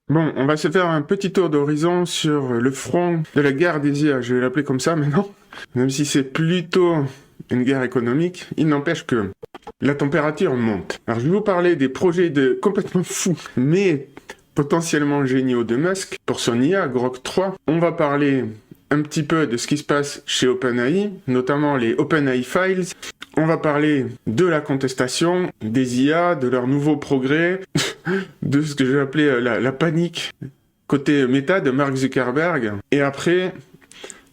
Bon, on va se faire un petit tour d'horizon sur le front de la guerre des IA. Je vais l'appeler comme ça maintenant. Même si c'est plutôt une guerre économique, il n'empêche que la température monte. Alors, je vais vous parler des projets de complètement fous, mais potentiellement géniaux de Musk pour son IA, Grok 3. On va parler un petit peu de ce qui se passe chez OpenAI, notamment les OpenAI Files. On va parler de la contestation des IA, de leurs nouveaux progrès, de ce que j'ai appelé la panique côté méta de Mark Zuckerberg. Et après,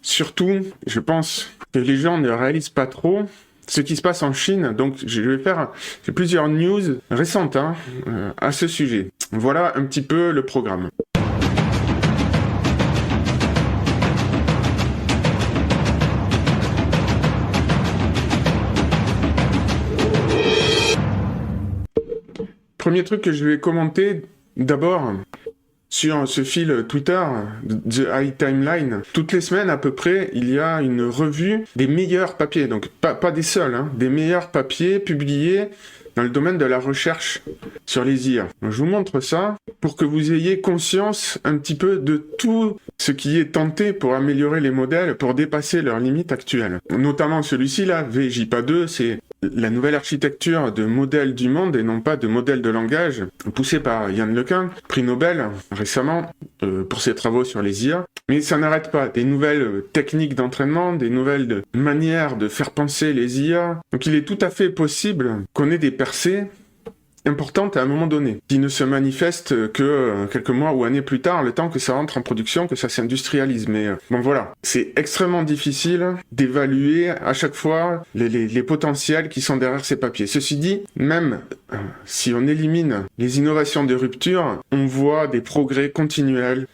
surtout, je pense que les gens ne réalisent pas trop ce qui se passe en Chine. Donc, j'ai plusieurs news récentes à ce sujet. Voilà un petit peu le programme. Premier truc que je vais commenter, d'abord, sur ce fil Twitter, The High Timeline, toutes les semaines à peu près, il y a une revue des meilleurs papiers, donc pas des seuls, des meilleurs papiers publiés dans le domaine de la recherche sur les IA. Donc, je vous montre ça pour que vous ayez conscience un petit peu de tout ce qui est tenté pour améliorer les modèles, pour dépasser leurs limites actuelles. Notamment celui-ci là, VJPA2, c'est la nouvelle architecture de modèle du monde et non pas de modèle de langage, poussée par Yann LeCun, prix Nobel récemment pour ses travaux sur les IA. Mais ça n'arrête pas. Des nouvelles techniques d'entraînement, des nouvelles manières de faire penser les IA. Donc il est tout à fait possible qu'on ait des percées importante à un moment donné, qui ne se manifeste que quelques mois ou années plus tard, le temps que ça rentre en production, que ça s'industrialise. Mais bon voilà, c'est extrêmement difficile d'évaluer à chaque fois les potentiels qui sont derrière ces papiers. Ceci dit, même si on élimine les innovations de rupture, on voit des progrès continuels.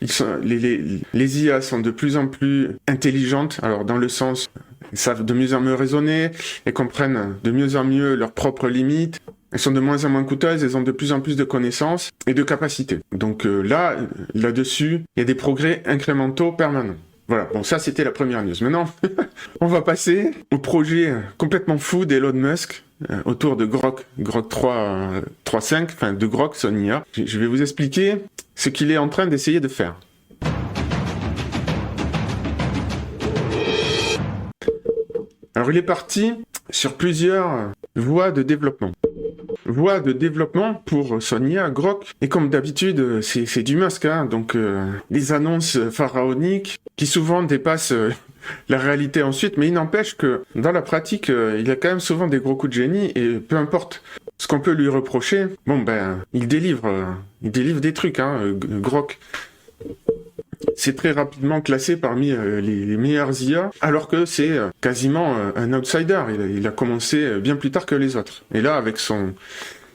Les IA sont de plus en plus intelligentes, alors dans le sens, elles savent de mieux en mieux raisonner, elles comprennent de mieux en mieux leurs propres limites. Elles sont de moins en moins coûteuses, elles ont de plus en plus de connaissances et de capacités. Donc là-dessus, il y a des progrès incrémentaux permanents. Voilà, bon ça c'était la première news. Maintenant, on va passer au projet complètement fou d'Elon Musk autour de Grok 3.5, enfin de Grok, son IA. Je vais vous expliquer ce qu'il est en train d'essayer de faire. Alors il est parti sur plusieurs voies de développement. Voie de développement pour son IA Grok. Et comme d'habitude, c'est du Musk, donc des annonces pharaoniques qui souvent dépassent la réalité ensuite, mais il n'empêche que dans la pratique, il y a quand même souvent des gros coups de génie et peu importe ce qu'on peut lui reprocher, il délivre des trucs, Grok. C'est très rapidement classé parmi les meilleurs IA, alors que c'est quasiment un outsider. Il a commencé bien plus tard que les autres. Et là, avec son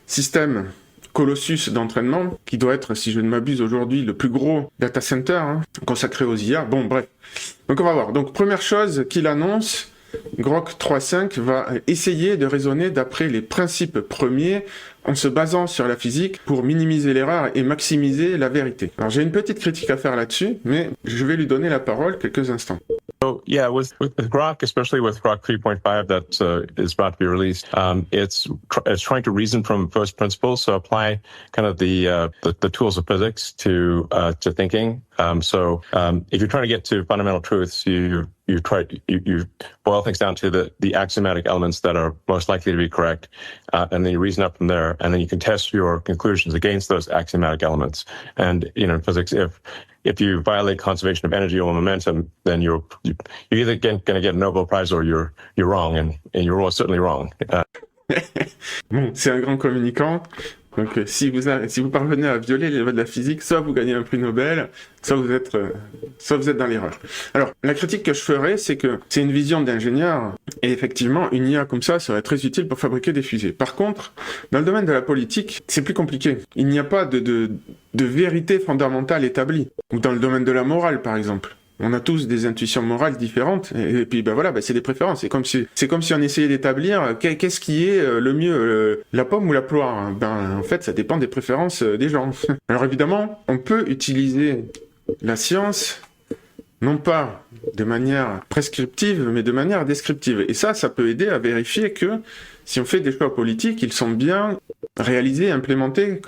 système Colossus d'entraînement, qui doit être, si je ne m'abuse aujourd'hui, le plus gros data center consacré aux IA. Bon, bref. Donc on va voir. Donc première chose qu'il annonce, Grok 3.5 va essayer de raisonner d'après les principes premiers en se basant sur la physique pour minimiser l'erreur et maximiser la vérité. Alors j'ai une petite critique à faire là-dessus, mais je vais lui donner la parole quelques instants. So yeah, with Grok, especially with Grok 3.5 that is about to be released, it's trying to reason from first principles, so apply kind of the tools of physics to thinking. So if you're trying to get to fundamental truths, you boil things down to the axiomatic elements that are most likely to be correct, and then you reason up from there, and then you can test your conclusions against those axiomatic elements. And in physics, if you violate conservation of energy or momentum, then you're either going to get a Nobel Prize or you're wrong, and you're most certainly wrong. Bon, c'est un grand communicant. Donc si vous parvenez à violer les lois de la physique, soit vous gagnez un prix Nobel, soit vous êtes dans l'erreur. Alors, la critique que je ferai, c'est que c'est une vision d'ingénieur, et effectivement, une IA comme ça serait très utile pour fabriquer des fusées. Par contre, dans le domaine de la politique, c'est plus compliqué. Il n'y a pas de vérité fondamentale établie. Ou dans le domaine de la morale, par exemple. On a tous des intuitions morales différentes, et puis c'est des préférences. C'est comme si on essayait d'établir qu'est-ce qui est le mieux, la pomme ou la poire. En fait, ça dépend des préférences des gens. Alors évidemment, on peut utiliser la science, non pas de manière prescriptive, mais de manière descriptive. Et ça peut aider à vérifier que si on fait des choix politiques, ils sont bien réalisés, implémentés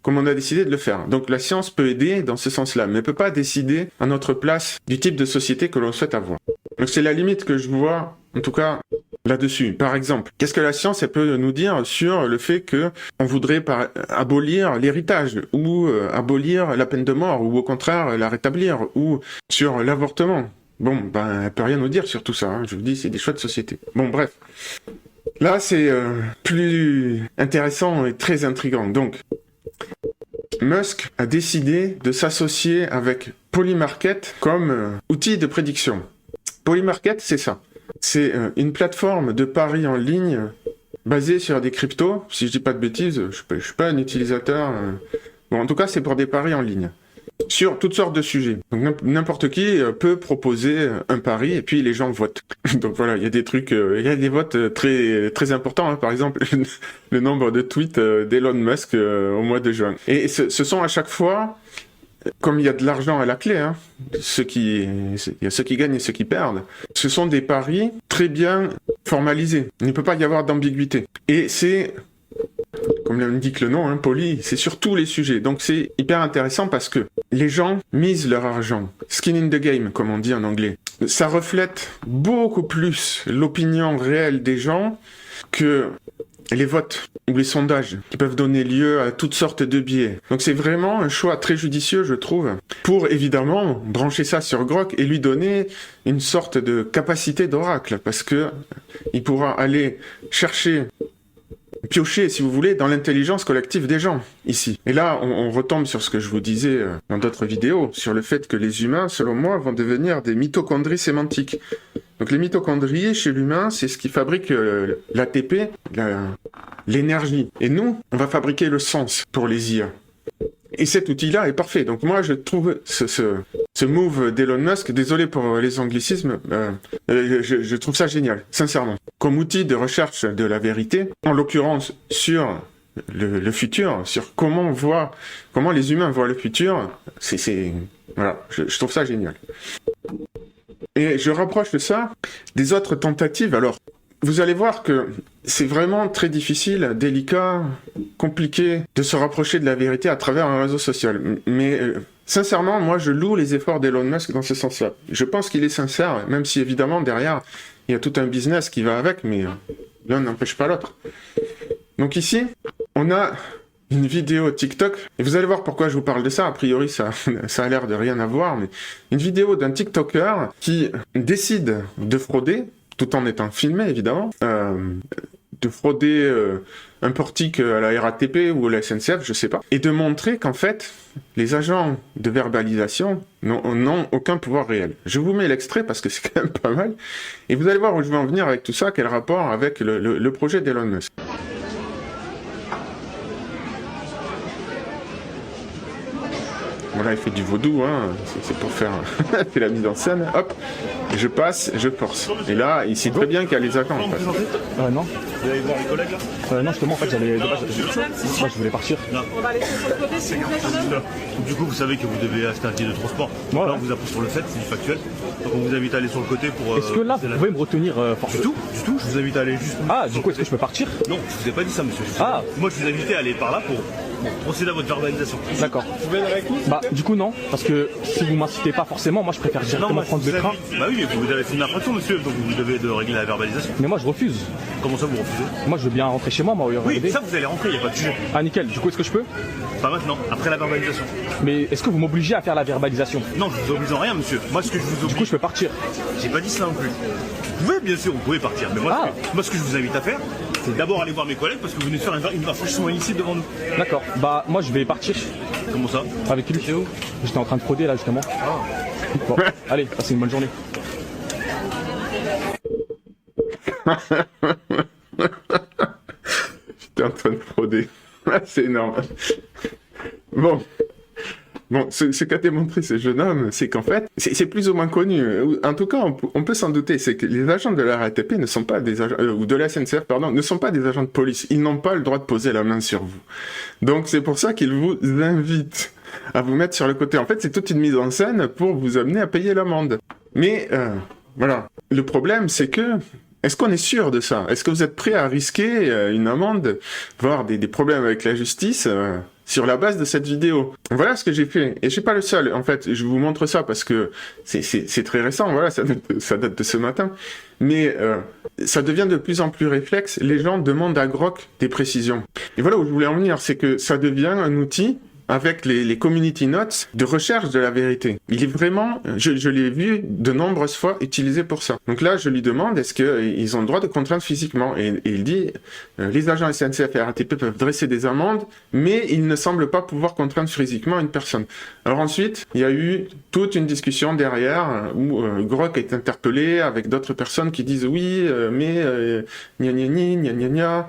comme on a décidé de le faire. Donc la science peut aider dans ce sens-là, mais elle peut pas décider à notre place du type de société que l'on souhaite avoir. Donc c'est la limite que je vois, en tout cas, là-dessus. Par exemple, qu'est-ce que la science elle peut nous dire sur le fait que on voudrait abolir l'héritage, ou abolir la peine de mort, ou au contraire la rétablir, ou sur l'avortement. Bon, ben, elle peut rien nous dire sur tout ça, hein. Je vous dis, c'est des choix de société. Bon, bref. Là, c'est plus intéressant et très intriguant. Donc, Musk a décidé de s'associer avec Polymarket comme outil de prédiction. Polymarket, c'est ça. C'est une plateforme de paris en ligne basée sur des cryptos. Si je dis pas de bêtises, je suis pas un utilisateur. Bon, en tout cas, c'est pour des paris en ligne. Sur toutes sortes de sujets. Donc n'importe qui peut proposer un pari et puis les gens votent. Donc voilà, il y a des trucs, il y a des votes très très importants. Hein. Par exemple, le nombre de tweets d'Elon Musk au mois de juin. Et ce sont à chaque fois, comme il y a de l'argent à la clé, hein, il y a ceux qui gagnent et ceux qui perdent. Ce sont des paris très bien formalisés. Il ne peut pas y avoir d'ambiguïté. Et c'est, comme l'indique le nom, hein, Poly, c'est sur tous les sujets. Donc c'est hyper intéressant parce que les gens misent leur argent. Skin in the game, comme on dit en anglais. Ça reflète beaucoup plus l'opinion réelle des gens que les votes ou les sondages qui peuvent donner lieu à toutes sortes de biais. Donc c'est vraiment un choix très judicieux, je trouve, pour évidemment brancher ça sur Grok et lui donner une sorte de capacité d'oracle, parce que il pourra aller piocher, si vous voulez, dans l'intelligence collective des gens, ici. Et là, on retombe sur ce que je vous disais dans d'autres vidéos, sur le fait que les humains, selon moi, vont devenir des mitochondries sémantiques. Donc les mitochondries, chez l'humain, c'est ce qui fabrique l'ATP, l'énergie. Et nous, on va fabriquer le sens pour les IA. Et cet outil-là est parfait. Donc moi, je trouve ce move d'Elon Musk, désolé pour les anglicismes, je trouve ça génial, sincèrement. Comme outil de recherche de la vérité, en l'occurrence sur le futur, sur comment les humains voient le futur, voilà, je trouve ça génial. Et je rapproche de ça des autres tentatives. Alors, vous allez voir que c'est vraiment très difficile, délicat, compliqué de se rapprocher de la vérité à travers un réseau social. Mais sincèrement, moi, je loue les efforts d'Elon Musk dans ce sens-là. Je pense qu'il est sincère, même si évidemment, derrière, il y a tout un business qui va avec, mais l'un n'empêche pas l'autre. Donc ici, on a une vidéo TikTok, et vous allez voir pourquoi je vous parle de ça. A priori, ça a l'air de rien avoir, mais une vidéo d'un TikToker qui décide de frauder, tout en étant filmé, évidemment, de frauder un portique à la RATP ou à la SNCF, je sais pas, et de montrer qu'en fait, les agents de verbalisation n'ont aucun pouvoir réel. Je vous mets l'extrait parce que c'est quand même pas mal, et vous allez voir où je vais en venir avec tout ça, quel rapport avec le projet d'Elon Musk. Voilà, il fait du vaudou, hein. C'est pour faire la mise en scène. Hop, je passe, je force. Et là, il sait très bien qu'il y a les agents. En fait. Non. Vous allez voir les collègues là Non, justement, en fait, moi, je voulais partir. On va laisser sur le côté, s'il vous plaît. Du coup, vous savez que vous devez acheter un titre de transport. Ouais. Là, on vous a pris sur le fait, c'est du factuel. Donc, on vous invite à aller sur le côté pour. Est-ce que là, vous pouvez me retenir forcément? Du tout, je vous invite à aller juste. Ah, du coup, est-ce que je peux partir? Non, je vous ai pas dit ça, monsieur. Ah. Moi, je vous invite à aller par là pour procéder à votre verbalisation. D'accord. Vous pouvez aller avec nous? Bah, du coup, non. Parce que si vous m'incitez pas forcément, moi, je préfère directement prendre le train. Bah oui, mais vous avez fait une infraction, monsieur, donc vous devez de régler la verbalisation. Mais moi, je refuse. Comment ça, vous refusez? Moi, je veux bien rentrer chez moi, Oui, ça, vous allez rentrer, il n'y a pas de sujet. Ah, nickel. Du coup, est-ce que je peux? Pas maintenant, après la verbalisation. Mais est-ce que vous m'obligez à faire la verbalisation? Non, je vous oblige en rien, monsieur. Moi, ce que je vous oblige. Du coup, je peux partir. J'ai pas dit cela non plus. Vous pouvez, bien sûr, vous pouvez partir. Mais moi, ce que je vous invite à faire, c'est d'abord aller voir mes collègues parce que vous venez de faire une infraction illicite devant nous. D'accord. Bah, moi, je vais partir. Comment ça? Avec lui. C'est où? J'étais en train de frauder, là, justement. Ah. Bon, allez, passez une bonne journée. J'étais en train de frauder. C'est énorme. Bon, ce qu'a démontré ce jeune homme, c'est qu'en fait, c'est plus ou moins connu. En tout cas, on peut s'en douter. C'est que les agents de la RATP ne sont pas des agents, ou de la SNCF, pardon, ne sont pas des agents de police. Ils n'ont pas le droit de poser la main sur vous. Donc, c'est pour ça qu'ils vous invitent à vous mettre sur le côté. En fait, c'est toute une mise en scène pour vous amener à payer l'amende. Mais, voilà. Le problème, c'est que, est-ce qu'on est sûr de ça? Est-ce que vous êtes prêt à risquer une amende, voire des problèmes avec la justice sur la base de cette vidéo. Voilà ce que j'ai fait. Et je suis pas le seul. En fait, je vous montre ça parce que c'est très récent. Voilà, ça date de ce matin. Mais ça devient de plus en plus réflexe. Les gens demandent à Grok des précisions. Et voilà où je voulais en venir, c'est que ça devient un outil avec les community notes de recherche de la vérité. Il est vraiment, je l'ai vu de nombreuses fois utilisé pour ça. Donc là, je lui demande, est-ce qu'ils ont le droit de contraindre physiquement? Et il dit, les agents SNCF et RATP peuvent dresser des amendes, mais ils ne semblent pas pouvoir contraindre physiquement une personne. Alors ensuite, il y a eu toute une discussion derrière où Grok est interpellé avec d'autres personnes qui disent oui, mais gna gna gna gna gna.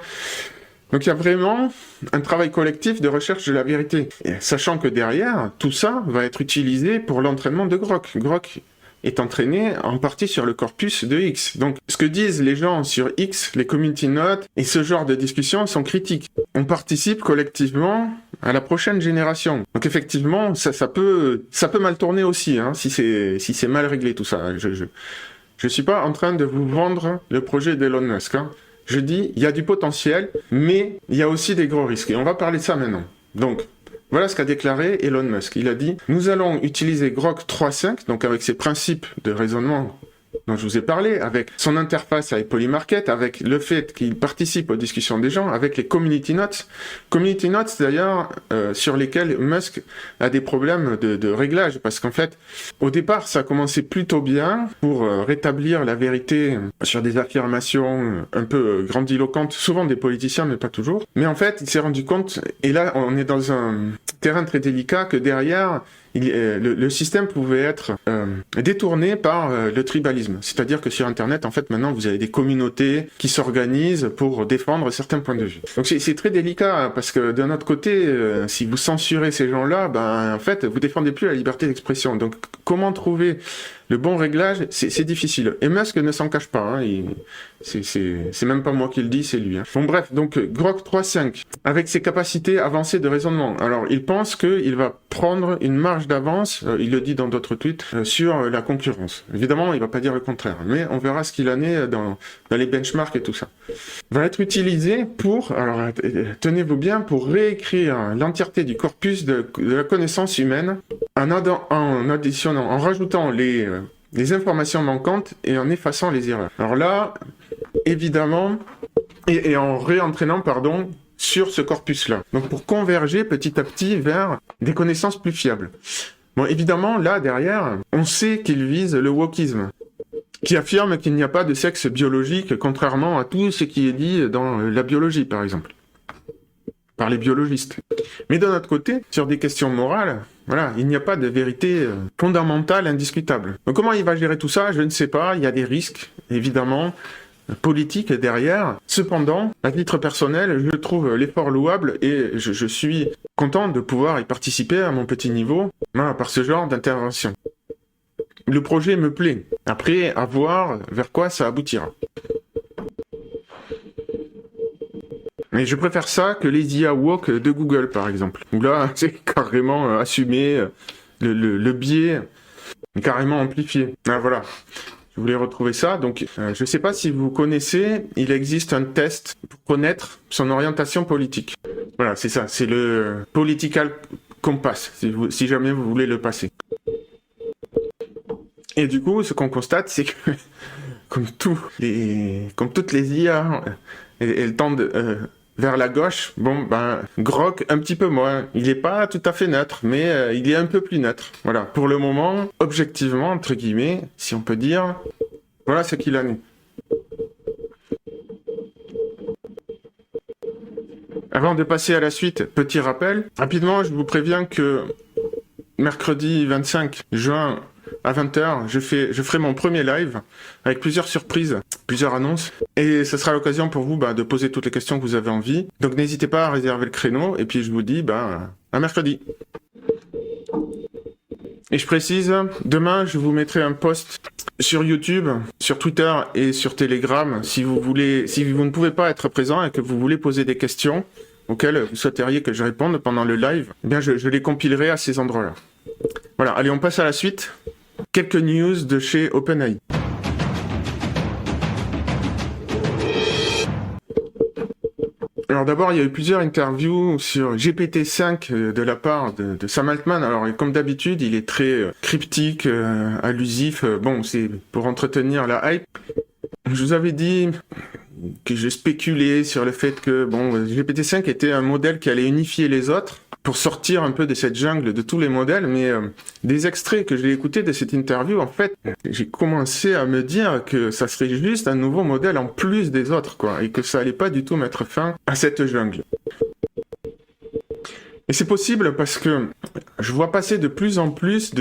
Donc il y a vraiment un travail collectif de recherche de la vérité. Et sachant que derrière, tout ça va être utilisé pour l'entraînement de Grok. Grok est entraîné en partie sur le corpus de X. Donc ce que disent les gens sur X, les community notes et ce genre de discussions sont critiques. On participe collectivement à la prochaine génération. Donc effectivement, ça peut mal tourner aussi, hein, si c'est mal réglé tout ça. Je suis pas en train de vous vendre le projet d'Elon Musk, hein. Je dis, il y a du potentiel, mais il y a aussi des gros risques. Et on va parler de ça maintenant. Donc, voilà ce qu'a déclaré Elon Musk. Il a dit, nous allons utiliser Grok 3.5, donc avec ses principes de raisonnement dont je vous ai parlé, avec son interface avec Polymarket, avec le fait qu'il participe aux discussions des gens, avec les community notes. Community notes, d'ailleurs, sur lesquels Musk a des problèmes de réglage, parce qu'en fait, au départ, ça a commencé plutôt bien pour rétablir la vérité sur des affirmations un peu grandiloquentes, souvent des politiciens, mais pas toujours. Mais en fait, il s'est rendu compte, et là, on est dans un terrain très délicat, que derrière, le système pouvait être détourné par le tribalisme. C'est-à-dire que sur Internet, en fait, maintenant, vous avez des communautés qui s'organisent pour défendre certains points de vue. Donc c'est très délicat, parce que d'un autre côté, si vous censurez ces gens-là, ben en fait, vous défendez plus la liberté d'expression. Donc comment trouver le bon réglage, c'est difficile. Et Musk ne s'en cache pas. Hein, c'est même pas moi qui le dis, c'est lui. Hein. Bon bref, donc Grok 3.5, avec ses capacités avancées de raisonnement. Alors il pense qu'il va prendre une marge d'avance, il le dit dans d'autres tweets, sur la concurrence. Évidemment, il va pas dire le contraire, mais on verra ce qu'il en est dans les benchmarks et tout ça. Va être utilisé pour, alors tenez-vous bien, pour réécrire l'entièreté du corpus de la connaissance humaine en additionnant, en rajoutant les informations manquantes et en effaçant les erreurs. Alors là, évidemment, et en réentraînant, sur ce corpus-là. Donc pour converger petit à petit vers des connaissances plus fiables. Bon, évidemment, là, derrière, on sait qu'il vise le wokisme, qui affirme qu'il n'y a pas de sexe biologique, contrairement à tout ce qui est dit dans la biologie, par exemple, par les biologistes. Mais d'un autre côté, sur des questions morales, voilà, il n'y a pas de vérité fondamentale, indiscutable. Donc comment il va gérer tout ça, je ne sais pas, il y a des risques, évidemment, politiques derrière. Cependant, à titre personnel, je trouve l'effort louable et je suis content de pouvoir y participer à mon petit niveau par ce genre d'intervention. Le projet me plaît. Après, à voir vers quoi ça aboutira. Mais je préfère ça que les IA woke de Google, par exemple. Où là, c'est carrément assumé, le biais carrément amplifié. Ah, voilà. Je voulais retrouver ça. Donc, je ne sais pas si vous connaissez, il existe un test pour connaître son orientation politique. Voilà, c'est ça. C'est le Political Compass, si jamais vous voulez le passer. Et du coup, ce qu'on constate, c'est que, comme toutes les IA, elles tendent vers la gauche. Bon, Grok, un petit peu moins. Il n'est pas tout à fait neutre, mais il est un peu plus neutre. Voilà. Pour le moment, objectivement, entre guillemets, si on peut dire, voilà ce qu'il en est. Avant de passer à la suite, petit rappel. Rapidement, je vous préviens que mercredi 25 juin, à 20h, je ferai mon premier live avec plusieurs surprises, plusieurs annonces. Et ce sera l'occasion pour vous de poser toutes les questions que vous avez envie. Donc n'hésitez pas à réserver le créneau. Et puis je vous dis à mercredi. Et je précise, demain je vous mettrai un post sur YouTube, sur Twitter et sur Telegram si vous ne pouvez pas être présent et que vous voulez poser des questions auxquelles vous souhaiteriez que je réponde pendant le live. Eh bien je les compilerai à ces endroits-là. Voilà, allez on passe à la suite. Quelques news de chez OpenAI. Alors Alors d'abord, il y a eu plusieurs interviews sur GPT-5 de la part de Sam Altman. Alors comme d'habitude, il est très cryptique, allusif. Bon, c'est pour entretenir la hype. Je vous avais dit que je spéculais sur le fait que GPT-5 était un modèle qui allait unifier les autres pour sortir un peu de cette jungle de tous les modèles, mais des extraits que j'ai écoutés de cette interview, en fait, j'ai commencé à me dire que ça serait juste un nouveau modèle en plus des autres, quoi, et que ça allait pas du tout mettre fin à cette jungle. Et c'est possible parce que je vois passer de plus en plus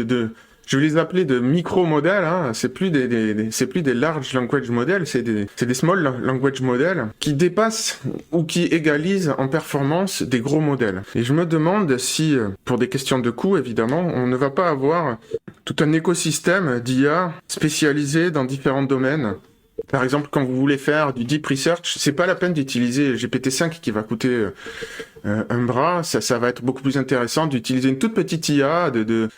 je vais les appeler de micro-modèles, hein. C'est plus des large language models, c'est des small language models qui dépassent ou qui égalisent en performance des gros modèles. Et je me demande si, pour des questions de coût évidemment, on ne va pas avoir tout un écosystème d'IA spécialisé dans différents domaines. Par exemple, quand vous voulez faire du deep research, c'est pas la peine d'utiliser GPT-5 qui va coûter un bras. Ça va être beaucoup plus intéressant d'utiliser une toute petite IA de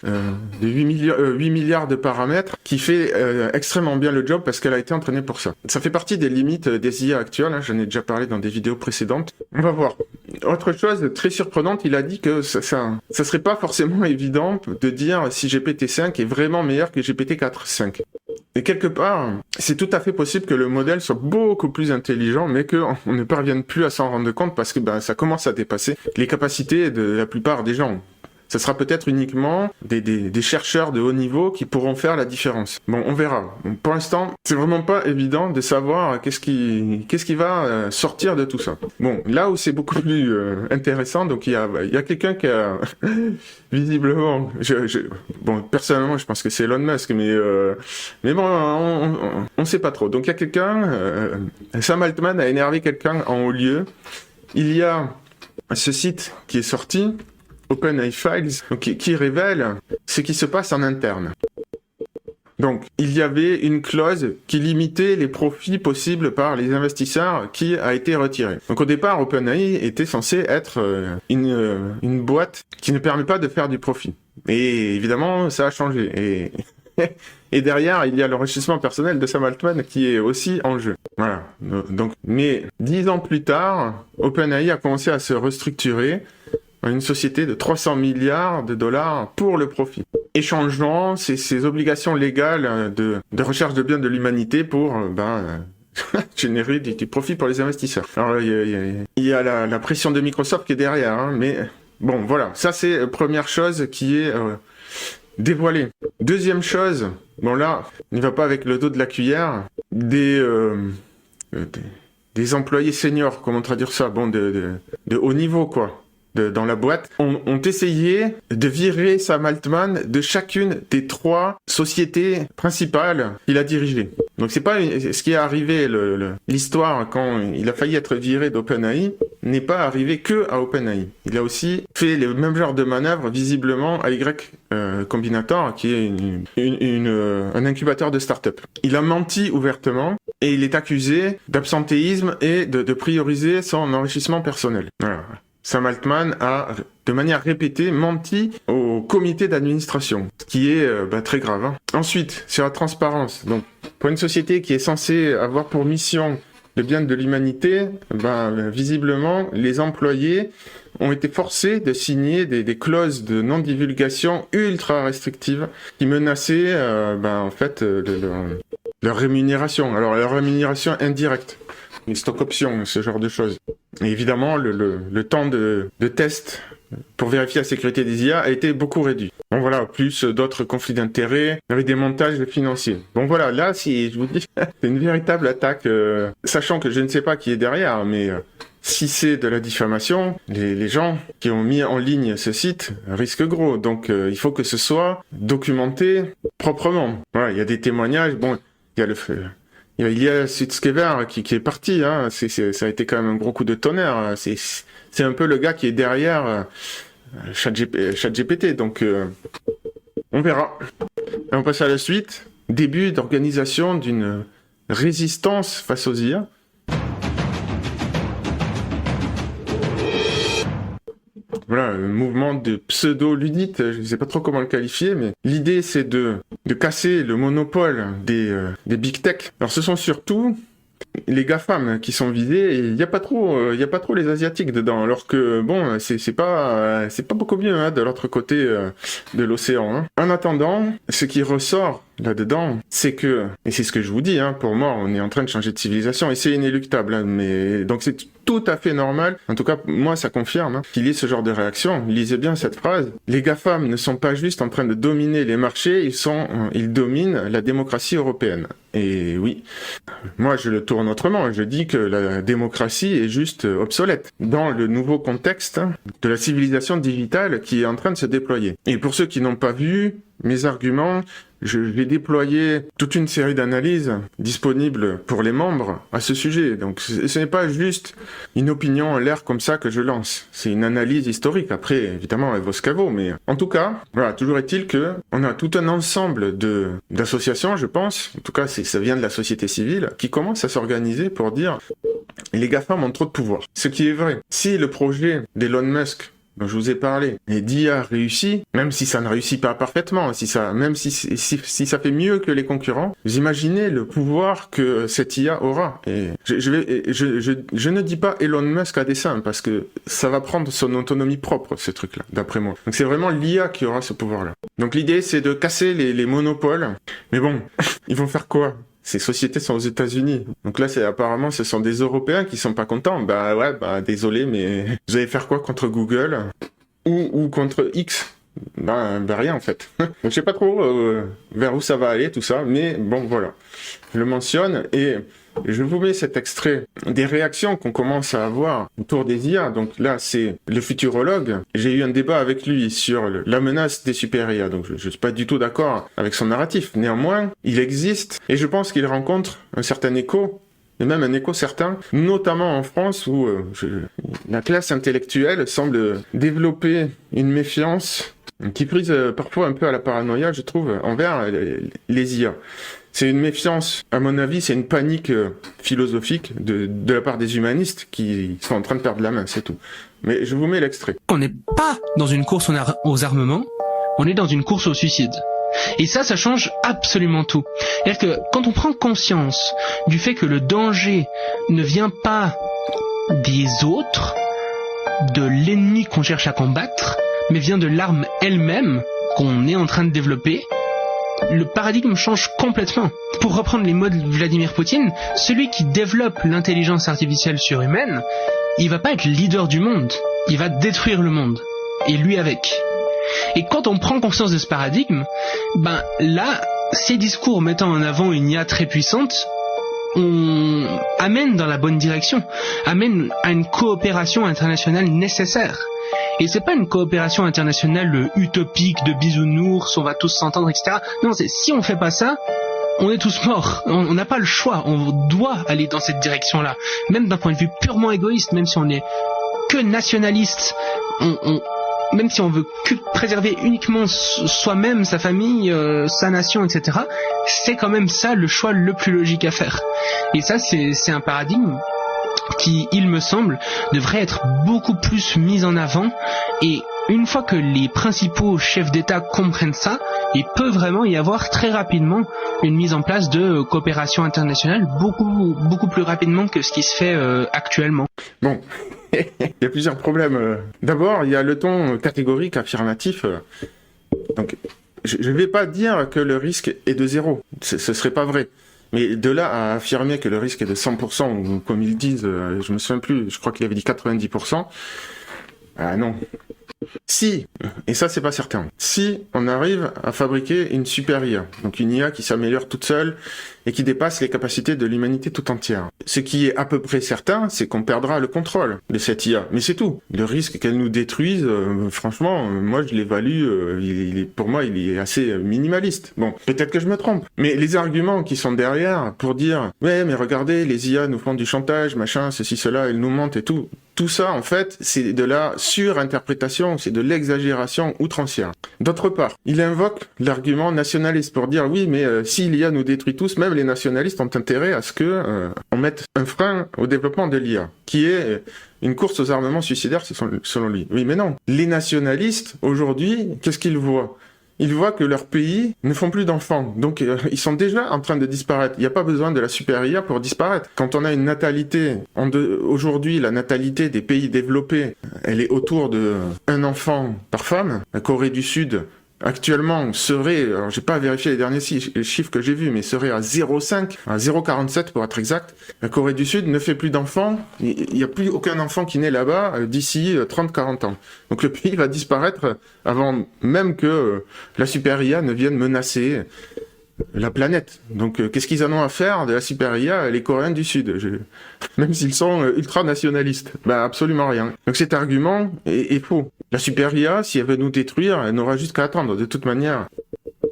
8 milliards de paramètres qui fait extrêmement bien le job parce qu'elle a été entraînée pour ça. Ça fait partie des limites des IA actuelles, hein, j'en ai déjà parlé dans des vidéos précédentes. On va voir. Autre chose très surprenante, il a dit que ça serait pas forcément évident de dire si GPT-5 est vraiment meilleur que GPT-4.5. Et quelque part, c'est tout à fait possible que le modèle soit beaucoup plus intelligent, mais qu'on ne parvienne plus à s'en rendre compte parce que ça commence à dépasser les capacités de la plupart des gens. Ça sera peut-être uniquement des chercheurs de haut niveau qui pourront faire la différence. Bon, on verra. Pour l'instant, c'est vraiment pas évident de savoir qu'est-ce qui va sortir de tout ça. Bon, là où c'est beaucoup plus intéressant, donc il y a quelqu'un qui a visiblement, bon, personnellement, je pense que c'est Elon Musk, mais bon, on sait pas trop. Donc il y a quelqu'un, Sam Altman a énervé quelqu'un en haut lieu. Il y a ce site qui est sorti, OpenAI Files, donc, qui révèle ce qui se passe en interne. Donc, il y avait une clause qui limitait les profits possibles par les investisseurs qui a été retirée. Donc, au départ, OpenAI était censé être une boîte qui ne permet pas de faire du profit. Et évidemment, ça a changé. Et derrière, il y a l'enrichissement personnel de Sam Altman qui est aussi en jeu. Voilà. Donc, mais 10 ans plus tard, OpenAI a commencé à se restructurer une société de 300 milliards de dollars pour le profit, échangeant ses obligations légales de recherche de biens de l'humanité pour générer du profit pour les investisseurs. Alors il y a la pression de Microsoft qui est derrière, hein, mais bon voilà, ça c'est la première chose qui est dévoilée. Deuxième chose, bon là, on n'y va pas avec le dos de la cuillère, des employés seniors, comment traduire ça, bon de haut niveau quoi. Dans la boîte, ont essayé de virer Sam Altman de chacune des 3 sociétés principales qu'il a dirigées. Donc c'est pas ce qui est arrivé, l'histoire quand il a failli être viré d'OpenAI n'est pas arrivé que à OpenAI. Il a aussi fait le même genre de manœuvre visiblement à Y Combinator, qui est un incubateur de start-up. Il a menti ouvertement et il est accusé d'absentéisme et de prioriser son enrichissement personnel. Voilà. Sam Altman a, de manière répétée, menti au comité d'administration, ce qui est très grave. Hein. Ensuite, sur la transparence. Donc, pour une société qui est censée avoir pour mission le bien de l'humanité, visiblement, les employés ont été forcés de signer des clauses de non-divulgation ultra restrictives qui menaçaient, leur rémunération. Alors, leur rémunération indirecte. Les stock options, ce genre de choses. Et évidemment, le temps de test pour vérifier la sécurité des IA a été beaucoup réduit. Bon voilà, plus d'autres conflits d'intérêts avec des montages financiers. Bon voilà, là, si je vous dis, c'est une véritable attaque, sachant que je ne sais pas qui est derrière, mais si c'est de la diffamation, les gens qui ont mis en ligne ce site risquent gros. Donc il faut que ce soit documenté proprement. Voilà, il y a des témoignages, bon, il y a Sutskever qui est parti, hein. Ça a été quand même un gros coup de tonnerre. Hein. C'est un peu le gars qui est derrière ChatGPT, donc on verra. Et on passe à la suite. Début d'organisation d'une résistance face aux IA. Voilà, un mouvement de pseudo-ludite, je ne sais pas trop comment le qualifier, mais l'idée c'est de casser le monopole des big tech. Alors ce sont surtout les GAFAM qui sont visés, il y a pas trop les Asiatiques dedans, alors que bon, c'est pas beaucoup mieux hein, de l'autre côté de l'océan. Hein. En attendant, ce qui ressort là-dedans, c'est que, et c'est ce que je vous dis, hein, pour moi, on est en train de changer de civilisation, et c'est inéluctable, hein, mais donc c'est tout à fait normal, en tout cas, moi, ça confirme, hein, qu'il y ait ce genre de réaction. Lisez bien cette phrase. Les GAFAM ne sont pas juste en train de dominer les marchés, ils dominent la démocratie européenne. Et oui, moi, je le tourne autrement, je dis que la démocratie est juste obsolète dans le nouveau contexte de la civilisation digitale qui est en train de se déployer. Et pour ceux qui n'ont pas vu mes arguments, je vais déployer toute une série d'analyses disponibles pour les membres à ce sujet. Donc ce n'est pas juste une opinion en l'air comme ça que je lance. C'est une analyse historique. Après, évidemment, elle vaut ce qu'elle vaut. Mais en tout cas, voilà, toujours est-il que on a tout un ensemble d'associations, je pense, en tout cas ça vient de la société civile, qui commencent à s'organiser pour dire les GAFAM ont trop de pouvoir. Ce qui est vrai. Si le projet d'Elon Musk dont je vous ai parlé, et d'IA réussit, même si ça ne réussit pas parfaitement, même si ça fait mieux que les concurrents, vous imaginez le pouvoir que cette IA aura. Et je ne dis pas Elon Musk à dessein, parce que ça va prendre son autonomie propre, ce truc-là, d'après moi. Donc c'est vraiment l'IA qui aura ce pouvoir-là. Donc l'idée, c'est de casser les monopoles. Mais bon, ils vont faire quoi ? Ces sociétés sont aux États-Unis. Donc là, apparemment, ce sont des Européens qui sont pas contents. Bah ouais, désolé, mais vous allez faire quoi contre Google ou contre X? Ben rien en fait. Donc, je sais pas trop vers où ça va aller tout ça, mais bon voilà. Je le mentionne et je vous mets cet extrait des réactions qu'on commence à avoir autour des IA. Donc là, c'est le futurologue. J'ai eu un débat avec lui sur la menace des super IA. Donc je suis pas du tout d'accord avec son narratif. Néanmoins, il existe et je pense qu'il rencontre un certain écho. Et même un écho certain, notamment en France où la classe intellectuelle semble développer une méfiance qui prise parfois un peu à la paranoïa, je trouve, envers les IA. C'est une méfiance, à mon avis, c'est une panique philosophique de la part des humanistes qui sont en train de perdre la main, c'est tout. Mais je vous mets l'extrait. On n'est pas dans une course aux armements, on est dans une course au suicide. Et ça change absolument tout. C'est-à-dire que quand on prend conscience du fait que le danger ne vient pas des autres, de l'ennemi qu'on cherche à combattre, mais vient de l'arme elle-même qu'on est en train de développer, le paradigme change complètement. Pour reprendre les mots de Vladimir Poutine, celui qui développe l'intelligence artificielle surhumaine, il va pas être leader du monde, il va détruire le monde. Et lui avec. Et quand on prend conscience de ce paradigme, ben là, ces discours mettant en avant une IA très puissante, on amène dans la bonne direction, amène à une coopération internationale nécessaire. Et c'est pas une coopération internationale utopique de bisounours, on va tous s'entendre, etc. Non, si on fait pas ça, on est tous morts. On n'a pas le choix. On doit aller dans cette direction-là. Même d'un point de vue purement égoïste, même si on est que nationaliste, même si on veut que préserver uniquement soi-même, sa famille, sa nation, etc., c'est quand même ça le choix le plus logique à faire. Et ça, c'est un paradigme qui, il me semble, devrait être beaucoup plus mis en avant. Et une fois que les principaux chefs d'État comprennent ça, il peut vraiment y avoir très rapidement une mise en place de coopération internationale beaucoup plus rapidement que ce qui se fait actuellement. Bon, il y a plusieurs problèmes. D'abord, il y a le ton catégorique affirmatif. Donc, je ne vais pas dire que le risque est de 0. Ce serait pas vrai. Mais de là à affirmer que le risque est de 100%, ou comme ils disent, je me souviens plus, je crois qu'il avait dit 90%, ah non. Si, et ça c'est pas certain, si on arrive à fabriquer une super IA, donc une IA qui s'améliore toute seule et qui dépasse les capacités de l'humanité tout entière, ce qui est à peu près certain, c'est qu'on perdra le contrôle de cette IA, mais c'est tout. Le risque qu'elle nous détruise, franchement, moi je l'évalue, pour moi il est assez minimaliste. Bon, peut-être que je me trompe, mais les arguments qui sont derrière pour dire « Ouais, mais regardez, les IA nous font du chantage, machin, ceci, cela, elles nous mentent et tout », tout ça, en fait, c'est de la surinterprétation, c'est de l'exagération outrancière. D'autre part, il invoque l'argument nationaliste pour dire oui, mais si l'IA nous détruit tous, même les nationalistes ont intérêt à ce que on mette un frein au développement de l'IA, qui est une course aux armements suicidaires selon lui. Oui, mais non. Les nationalistes, aujourd'hui, qu'est-ce qu'ils voient ? ils voient que leur pays ne font plus d'enfants. Donc, ils sont déjà en train de disparaître. Il n'y a pas besoin de la super IA pour disparaître. Quand on a une natalité, aujourd'hui, la natalité des pays développés, elle est autour de un enfant par femme. La Corée du Sud, actuellement, serait, alors j'ai pas vérifié les derniers chiffres que j'ai vus, mais serait à 0,5, à 0,47 pour être exact. La Corée du Sud ne fait plus d'enfants. Il n'y a plus aucun enfant qui naît là-bas d'ici 30-40 ans. Donc le pays va disparaître avant même que la super IA ne vienne menacer la planète. Donc qu'est-ce qu'ils en ont à faire de la super IA les Coréens du Sud, même s'ils sont ultra nationalistes? Bah absolument rien. Donc cet argument est faux. La super IA, si elle veut nous détruire, elle n'aura juste qu'à attendre. De toute manière,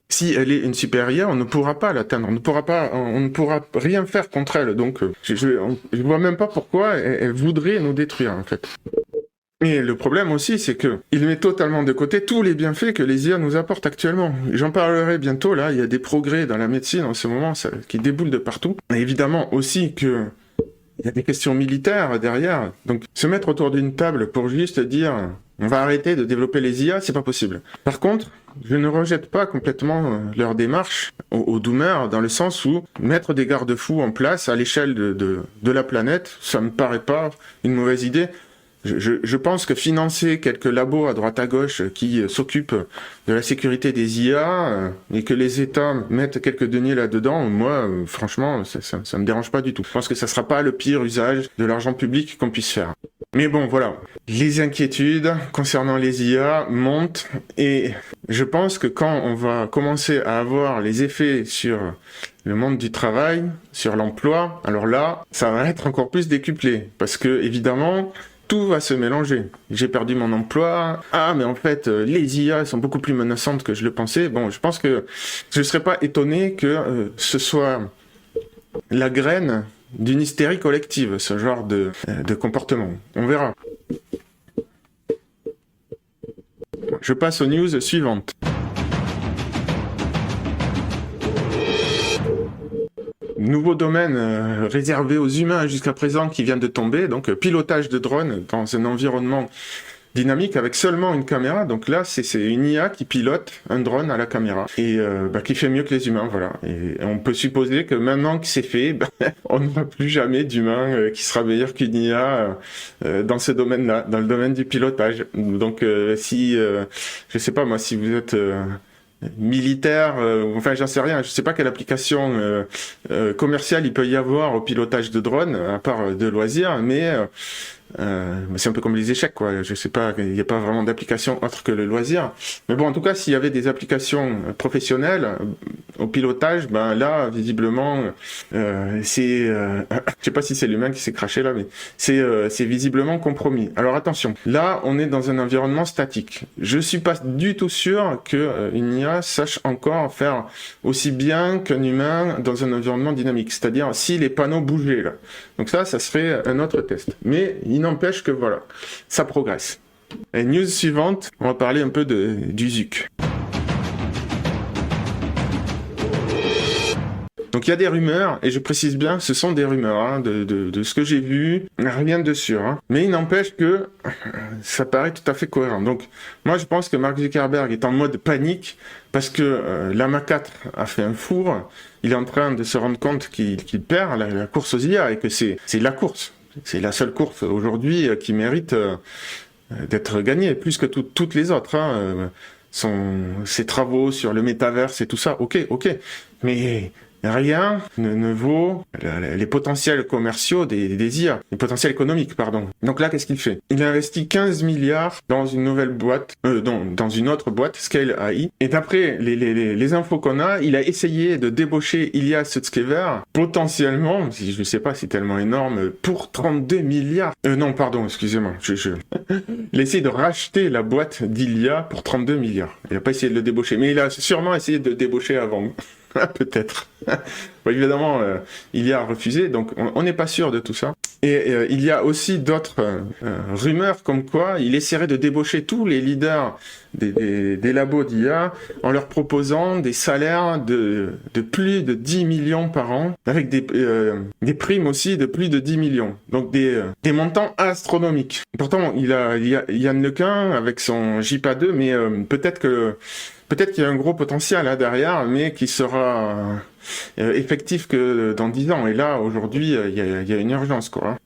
si elle est une super IA, on ne pourra pas l'atteindre. On ne pourra rien faire contre elle. Donc je vois même pas pourquoi elle voudrait nous détruire en fait. Et le problème aussi, c'est que il met totalement de côté tous les bienfaits que les IA nous apportent actuellement. J'en parlerai bientôt, là, il y a des progrès dans la médecine en ce moment qui déboulent de partout. Et évidemment aussi que il y a des questions militaires derrière. Donc se mettre autour d'une table pour juste dire on va arrêter de développer les IA, c'est pas possible. Par contre, je ne rejette pas complètement leur démarche aux doomers, dans le sens où mettre des garde-fous en place à l'échelle de la planète, ça me paraît pas une mauvaise idée. Je pense que financer quelques labos à droite à gauche qui s'occupent de la sécurité des IA et que les États mettent quelques deniers là-dedans, moi, franchement, ça me dérange pas du tout. Je pense que ça sera pas le pire usage de l'argent public qu'on puisse faire. Mais bon, voilà. Les inquiétudes concernant les IA montent et je pense que quand on va commencer à avoir les effets sur le monde du travail, sur l'emploi, alors là, ça va être encore plus décuplé. Parce que, évidemment, tout va se mélanger. J'ai perdu mon emploi. Ah, mais en fait, les IA sont beaucoup plus menaçantes que je le pensais. Bon, je pense que je ne serais pas étonné que ce soit la graine d'une hystérie collective, ce genre de comportement. On verra. Je passe aux news suivantes. Nouveau domaine réservé aux humains jusqu'à présent qui vient de tomber, donc pilotage de drone dans un environnement dynamique avec seulement une caméra. Donc là, c'est une IA qui pilote un drone à la caméra et qui fait mieux que les humains, voilà. Et on peut supposer que maintenant que c'est fait, on n'aura plus jamais d'humain qui sera meilleur qu'une IA dans ce domaine-là, dans le domaine du pilotage. Donc je sais pas moi, si vous êtes militaire, enfin j'en sais rien, je sais pas quelle application commerciale il peut y avoir au pilotage de drones, à part de loisirs, mais c'est un peu comme les échecs, quoi. Je sais pas, il n'y a pas vraiment d'application autre que le loisir. Mais bon, en tout cas, s'il y avait des applications professionnelles au pilotage, ben là, visiblement, je sais pas si c'est l'humain qui s'est craché là, mais c'est visiblement compromis. Alors attention, là, on est dans un environnement statique. Je suis pas du tout sûr que une IA sache encore faire aussi bien qu'un humain dans un environnement dynamique. C'est-à-dire si les panneaux bougeaient là. Donc ça serait un autre test. Mais il n'empêche que voilà, ça progresse. Et news suivante, on va parler un peu du ZUC. Donc il y a des rumeurs, et je précise bien, ce sont des rumeurs, hein, de ce que j'ai vu, rien de sûr. Hein. Mais il n'empêche que ça paraît tout à fait cohérent. Donc moi je pense que Mark Zuckerberg est en mode panique, parce que la Mach 4 a fait un four, il est en train de se rendre compte qu'il perd la course aux IA, et que c'est la course. C'est la seule course aujourd'hui qui mérite d'être gagnée, plus que toutes les autres. Hein. Ses travaux sur le métaverse et tout ça, ok. Mais rien ne vaut les potentiels commerciaux des IA, les potentiels économiques, pardon. Donc là, qu'est-ce qu'il fait? Il a investi 15 milliards dans une nouvelle boîte, dans une autre boîte, Scale AI. Et d'après les infos qu'on a, il a essayé de débaucher Ilya Sutskever, potentiellement, je ne sais pas si c'est tellement énorme, pour 32 milliards. Non, pardon, excusez-moi. Il a essayé de racheter la boîte d'Ilya pour 32 milliards. Il n'a pas essayé de le débaucher, mais il a sûrement essayé de le débaucher avant. Peut-être. Bon, évidemment, il y a refusé, donc on n'est pas sûr de tout ça. Et il y a aussi d'autres rumeurs comme quoi il essaierait de débaucher tous les leaders des labos d'IA en leur proposant des salaires de plus de 10 millions par an, avec des primes aussi de plus de 10 millions. Donc des montants astronomiques. Pourtant, il y a Yann Lequin avec son JPA2, mais peut-être que peut-être qu'il y a un gros potentiel là derrière, mais qui sera effectif que dans 10 ans. Et là, aujourd'hui, il y a une urgence, quoi.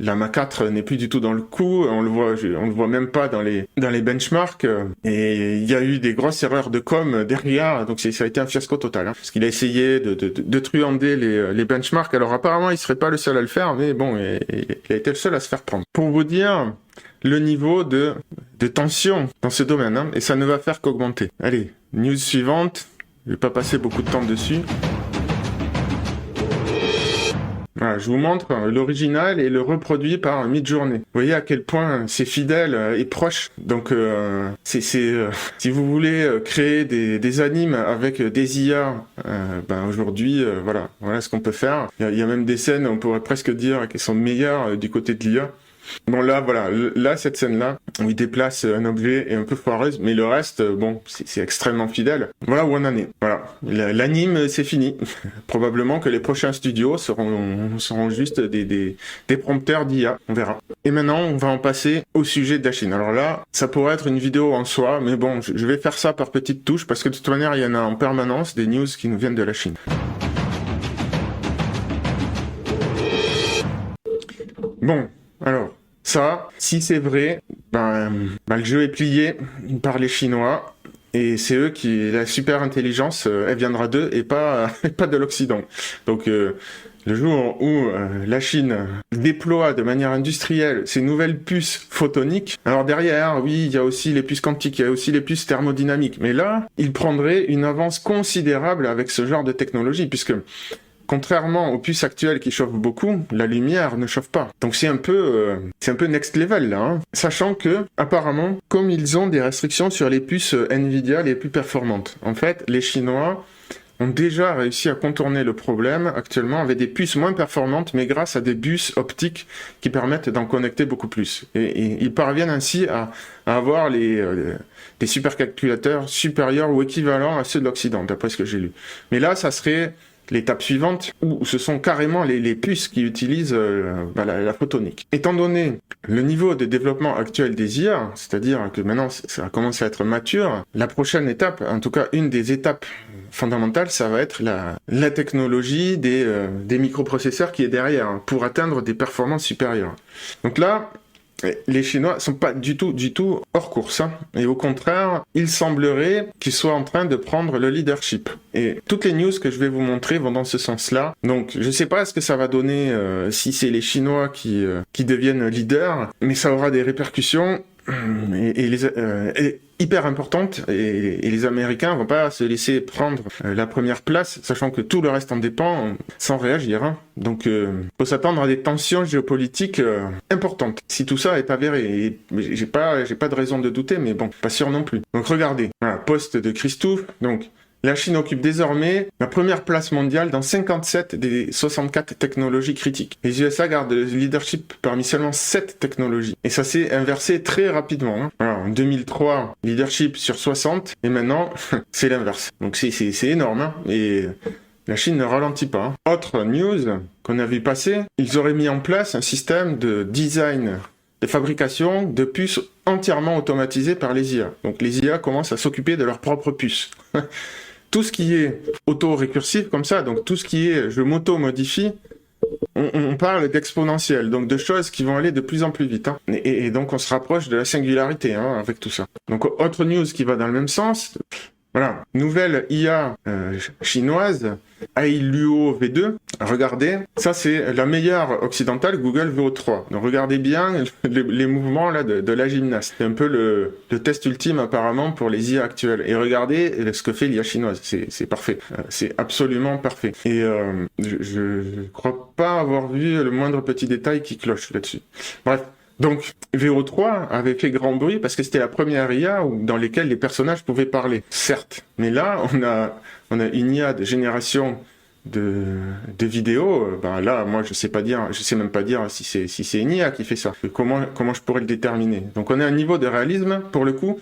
La Mach 4 n'est plus du tout dans le coup, on le voit même pas dans les benchmarks, et il y a eu des grosses erreurs de com derrière, donc ça a été un fiasco total, hein, parce qu'il a essayé de truander les benchmarks. Alors apparemment, il serait pas le seul à le faire, mais bon, il a été le seul à se faire prendre. Pour vous dire le niveau de tension dans ce domaine, hein, et ça ne va faire qu'augmenter. Allez, news suivante. Je vais pas passer beaucoup de temps dessus. Voilà, je vous montre l'original et le reproduit par Midjourney. Vous voyez à quel point c'est fidèle et proche. Donc, si vous voulez créer des animes avec des IA, aujourd'hui, voilà ce qu'on peut faire. Il y a même des scènes, on pourrait presque dire, qui sont meilleures du côté de l'IA. Bon là, cette scène-là, où il déplace un objet est un peu foireuse, mais le reste, c'est extrêmement fidèle. Voilà où on en est. Voilà, l'anime, c'est fini. Probablement que les prochains studios seront juste des prompteurs d'IA, on verra. Et maintenant, on va en passer au sujet de la Chine. Alors là, ça pourrait être une vidéo en soi, mais bon, je vais faire ça par petites touches, parce que de toute manière, il y en a en permanence des news qui nous viennent de la Chine. Bon, alors... ça, si c'est vrai, le jeu est plié par les Chinois, et c'est eux qui, la super intelligence, elle viendra d'eux et pas de l'Occident. Donc le jour où la Chine déploie de manière industrielle ces nouvelles puces photoniques, alors derrière, oui, il y a aussi les puces quantiques, il y a aussi les puces thermodynamiques, mais là, ils prendraient une avance considérable avec ce genre de technologie, puisque contrairement aux puces actuelles qui chauffent beaucoup, la lumière ne chauffe pas. Donc c'est un peu next level là, hein. Sachant que apparemment, comme ils ont des restrictions sur les puces Nvidia les plus performantes, en fait, les Chinois ont déjà réussi à contourner le problème actuellement avec des puces moins performantes, mais grâce à des bus optiques qui permettent d'en connecter beaucoup plus. Et ils parviennent ainsi à avoir des supercalculateurs supérieurs ou équivalents à ceux de l'Occident, d'après ce que j'ai lu. Mais là, ça serait l'étape suivante, où ce sont carrément les puces qui utilisent la photonique. Étant donné le niveau de développement actuel des IA, c'est-à-dire que maintenant ça commence à être mature, la prochaine étape, en tout cas une des étapes fondamentales, ça va être la technologie des microprocesseurs qui est derrière, pour atteindre des performances supérieures. Donc là, les Chinois sont pas du tout hors course, hein. Et au contraire, il semblerait qu'ils soient en train de prendre le leadership. Et toutes les news que je vais vous montrer vont dans ce sens-là. Donc, je sais pas ce que ça va donner si c'est les Chinois qui deviennent leaders, mais ça aura des répercussions hyper importantes, et les Américains vont pas se laisser prendre la première place, sachant que tout le reste en dépend, sans réagir, hein. Donc faut s'attendre à des tensions géopolitiques importantes, si tout ça est avéré, et j'ai pas de raison de douter, mais bon, pas sûr non plus. Donc regardez, voilà, post de Christophe, donc la Chine occupe désormais la première place mondiale dans 57 des 64 technologies critiques. Les USA gardent le leadership parmi seulement 7 technologies. Et ça s'est inversé très rapidement, hein. Voilà, en 2003, leadership sur 60, et maintenant, c'est l'inverse. Donc c'est énorme, hein. Et la Chine ne ralentit pas, hein. Autre news qu'on a vu passer, ils auraient mis en place un système de design, de fabrication de puces entièrement automatisées par les IA. Donc les IA commencent à s'occuper de leurs propres puces. Tout ce qui est auto-récursif comme ça, donc tout ce qui est je m'auto-modifie, on parle d'exponentiel, donc de choses qui vont aller de plus en plus vite, hein. Et donc on se rapproche de la singularité, hein, avec tout ça. Donc autre news qui va dans le même sens, voilà, nouvelle IA chinoise, Ailuo V2, regardez, ça c'est la meilleure occidentale, Google VO3. Donc regardez bien les mouvements là de la gymnaste. C'est un peu le test ultime apparemment pour les IA actuelles. Et regardez ce que fait l'IA chinoise, c'est parfait, c'est absolument parfait. Et je crois pas avoir vu le moindre petit détail qui cloche là-dessus. Bref. Donc, VO3 avait fait grand bruit parce que c'était la première IA dans laquelle les personnages pouvaient parler, certes. Mais là, on a une IA de génération de vidéos. Là, moi, je sais même pas dire si c'est une IA qui fait ça. Comment je pourrais le déterminer? Donc, on a un niveau de réalisme, pour le coup,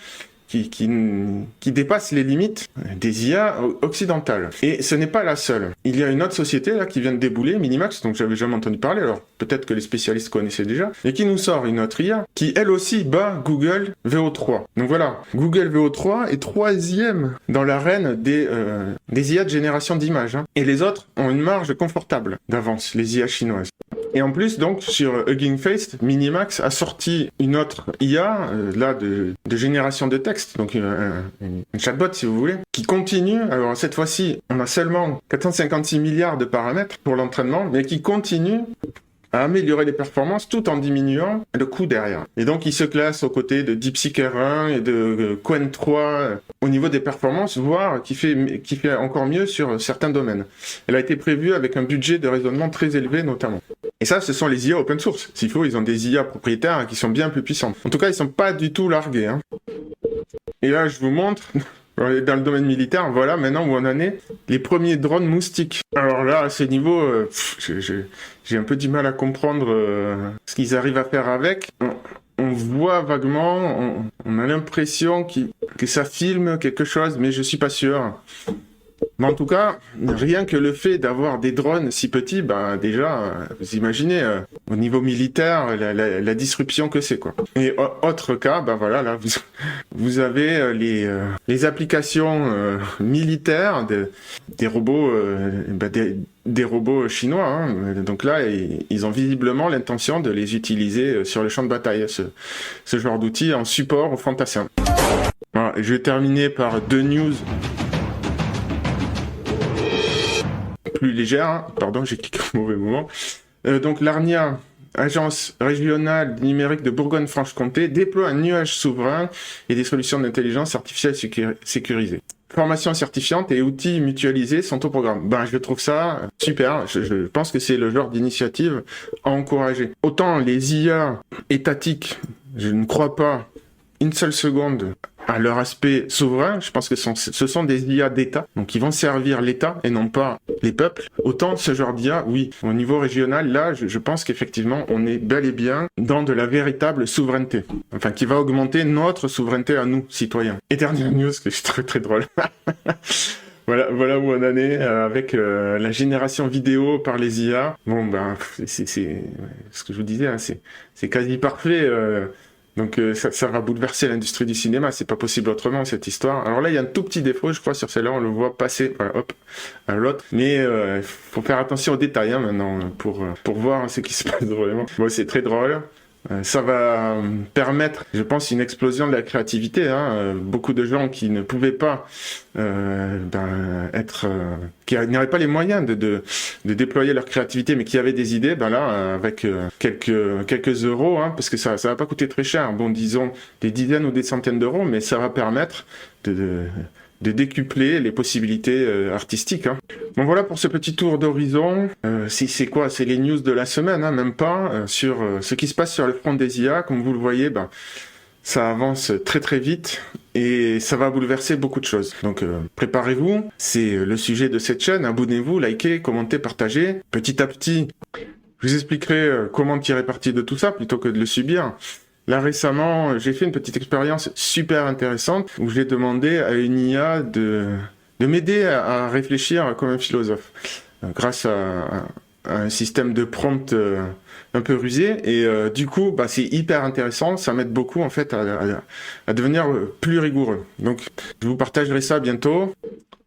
qui dépasse les limites des IA occidentales. Et ce n'est pas la seule. Il y a une autre société là qui vient de débouler, Minimax, dont j'avais jamais entendu parler, alors peut-être que les spécialistes connaissaient déjà, et qui nous sort une autre IA qui elle aussi bat Google VO3. Donc voilà, Google VO3 est 3e dans l'arène des IA de génération d'images. Et les autres ont une marge confortable d'avance, les IA chinoises. Et en plus, donc, sur Hugging Face, Minimax a sorti une autre IA, là, de génération de texte, donc un chatbot, si vous voulez, qui continue. Alors, cette fois-ci, on a seulement 456 milliards de paramètres pour l'entraînement, mais qui continue à améliorer les performances tout en diminuant le coût derrière. Et donc, il se classe aux côtés de DeepSeek R1 et de Qwen 3 au niveau des performances, voire qui fait encore mieux sur certains domaines. Elle a été prévue avec un budget de raisonnement très élevé, notamment. Et ça, ce sont les IA open source. S'il faut, ils ont des IA propriétaires qui sont bien plus puissantes. En tout cas, ils sont pas du tout largués. Et là, je vous montre... Dans le domaine militaire, voilà maintenant où on en est, les premiers drones moustiques. Alors là, à ce niveau, j'ai un peu du mal à comprendre ce qu'ils arrivent à faire avec. On voit vaguement, on a l'impression que ça filme quelque chose, mais je suis pas sûr. Mais en tout cas, rien que le fait d'avoir des drones si petits, déjà, vous imaginez, au niveau militaire, la disruption que c'est, quoi. Et autre cas, voilà, là, vous avez les applications militaires des robots, des robots chinois. Donc là, ils ont visiblement l'intention de les utiliser sur le champ de bataille, ce genre d'outils en support aux fantassins. Voilà, je vais terminer par deux news plus légère, pardon, j'ai cliqué au mauvais moment. Donc l'ARNIA, Agence régionale numérique de Bourgogne-Franche-Comté, déploie un nuage souverain et des solutions d'intelligence artificielle sécurisées. Formation certifiante et outils mutualisés sont au programme. Je trouve ça super. Je pense que c'est le genre d'initiative à encourager. Autant les IA étatiques, je ne crois pas une seule seconde à leur aspect souverain, je pense que ce sont des IA d'État, donc qui vont servir l'État et non pas les peuples. Autant ce genre d'IA, oui, au niveau régional, là, je pense qu'effectivement, on est bel et bien dans de la véritable souveraineté, enfin, qui va augmenter notre souveraineté à nous, citoyens. Et dernière news, que c'est très très drôle. Voilà où on en est avec la génération vidéo par les IA. Bon, c'est ce que je vous disais, c'est quasi parfait. Donc ça va bouleverser l'industrie du cinéma, c'est pas possible autrement cette histoire. Alors là il y a un tout petit défaut, je crois, sur celle-là, on le voit passer, voilà, hop, à l'autre. Mais faut faire attention aux détails maintenant pour voir ce qui se passe vraiment. Bon, c'est très drôle. Ça va permettre, je pense, une explosion de la créativité. Beaucoup de gens qui ne pouvaient pas qui n'avaient pas les moyens de déployer leur créativité, mais qui avaient des idées, là, avec quelques euros, parce que ça va pas coûter très cher. Bon, disons des dizaines ou des centaines d'euros, mais ça va permettre de décupler les possibilités artistiques. Bon, voilà pour ce petit tour d'horizon. C'est quoi? C'est les news de la semaine, même pas, sur ce qui se passe sur le front des IA. Comme vous le voyez, ça avance très très vite et ça va bouleverser beaucoup de choses. Donc préparez-vous, c'est le sujet de cette chaîne. Abonnez-vous, likez, commentez, partagez. Petit à petit, je vous expliquerai comment tirer parti de tout ça plutôt que de le subir. Là, récemment, j'ai fait une petite expérience super intéressante où j'ai demandé à une IA de m'aider à réfléchir comme un philosophe grâce à un système de prompt un peu rusé. Et du coup, c'est hyper intéressant. Ça m'aide beaucoup, en fait, à devenir plus rigoureux. Donc, je vous partagerai ça bientôt.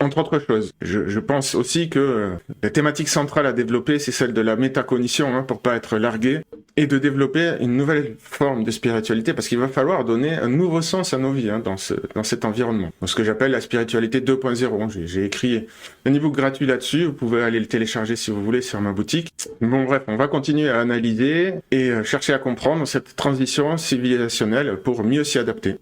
Entre autres choses, je pense aussi que la thématique centrale à développer, c'est celle de la métacognition, pour pas être largué, et de développer une nouvelle forme de spiritualité, parce qu'il va falloir donner un nouveau sens à nos vies dans cet environnement. Ce que j'appelle la spiritualité 2.0. J'ai écrit un e-book gratuit là-dessus, vous pouvez aller le télécharger si vous voulez sur ma boutique. Bon bref, on va continuer à analyser et chercher à comprendre cette transition civilisationnelle pour mieux s'y adapter.